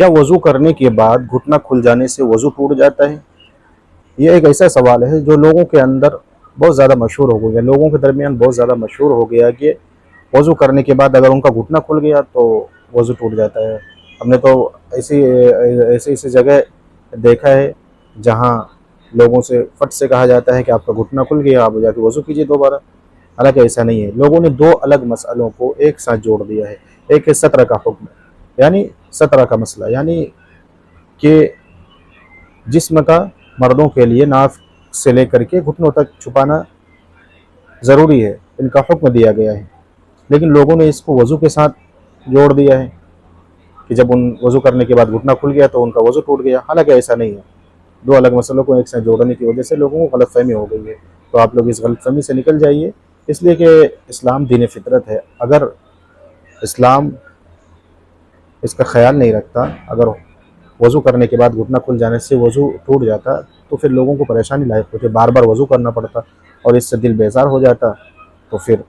क्या वज़ू करने के बाद घुटना खुल जाने से वज़ू टूट जाता है? ये एक ऐसा सवाल है जो लोगों के अंदर बहुत ज़्यादा मशहूर हो गया, लोगों के दरमियान बहुत ज़्यादा मशहूर हो गया कि वज़ू करने के बाद अगर उनका घुटना खुल गया तो वज़ू टूट जाता है। हमने तो ऐसी ऐसी ऐसी जगह देखा है जहाँ लोगों से फट से कहा जाता है कि आपका घुटना खुल गया, आप जाके वज़ू कीजिए दोबारा। हालांकि ऐसा नहीं है, लोगों ने दो अलग मसलों को एक साथ जोड़ दिया है। एक है सत्र का हुक्म, यानी सत्र का मसला, यानी कि जिस्म का मर्दों के लिए नाफ से लेकर के घुटनों तक छुपाना ज़रूरी है, इनका हुक्म दिया गया है। लेकिन लोगों ने इसको वज़ू के साथ जोड़ दिया है कि जब उन वज़ू करने के बाद घुटना खुल गया तो उनका वज़ू टूट गया। हालांकि ऐसा नहीं है, दो अलग मसलों को एक साथ जोड़ने की वजह से लोगों को गलतफहमी हो गई है। तो आप लोग इस गलतफहमी से निकल जाइए, इसलिए कि इस्लाम दीन फितरत है। अगर इस्लाम इसका ख्याल नहीं रखता, अगर वज़ू करने के बाद घुटना खुल जाने से वज़ू टूट जाता तो फिर लोगों को परेशानी लायक होती, बार बार वज़ू करना पड़ता और इससे दिल बेजार हो जाता, तो फिर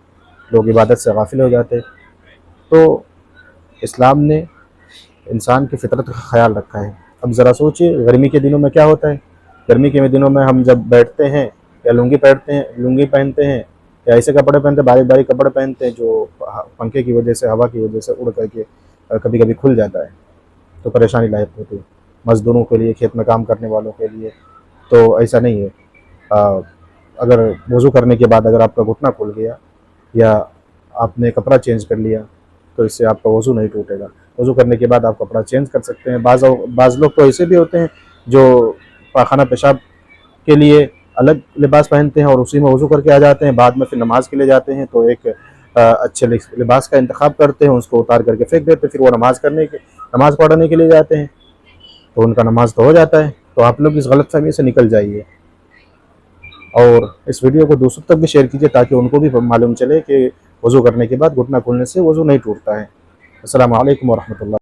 लोग इबादत से गाफिल हो जाते। तो इस्लाम ने इंसान की फितरत का ख्याल रखा है। अब ज़रा सोचिए, गर्मी के दिनों में क्या होता है। गर्मी के दिनों में हम जब बैठते हैं या लुंगी पहनते हैं या ऐसे कपड़े पहनते हैं, बारीक बारीक कपड़े पहनते हैं जो पंखे की वजह से, हवा की वजह से उड़ करके कभी कभी खुल जाता है, तो परेशानी लायक होती है मज़दूरों के लिए, खेत में काम करने वालों के लिए। तो ऐसा नहीं है। अगर वज़ू करने के बाद अगर आपका घुटना खुल गया या आपने कपड़ा चेंज कर लिया तो इससे आपका वज़ू नहीं टूटेगा। वज़ू करने के बाद आप कपड़ा चेंज कर सकते हैं। बाज़ लोग तो ऐसे भी होते हैं जो पाखाना पेशाब के लिए अलग लिबास पहनते हैं और उसी में वज़ू करके आ जाते हैं, बाद में फिर नमाज के लिए जाते हैं तो एक अच्छे लिबास का इंतखाब करते हैं, उसको उतार करके फेंक देते हैं, फिर वो नमाज पढ़ने के लिए जाते हैं, तो उनका नमाज तो हो जाता है। तो आप लोग इस गलतफहमी से निकल जाइए और इस वीडियो को दूसरों तक भी शेयर कीजिए ताकि उनको भी मालूम चले कि वज़ू करने के बाद घुटना खुलने से वज़ू नहीं टूटता है। अस्सलामु अलैकुम व रहमतुल्लाह।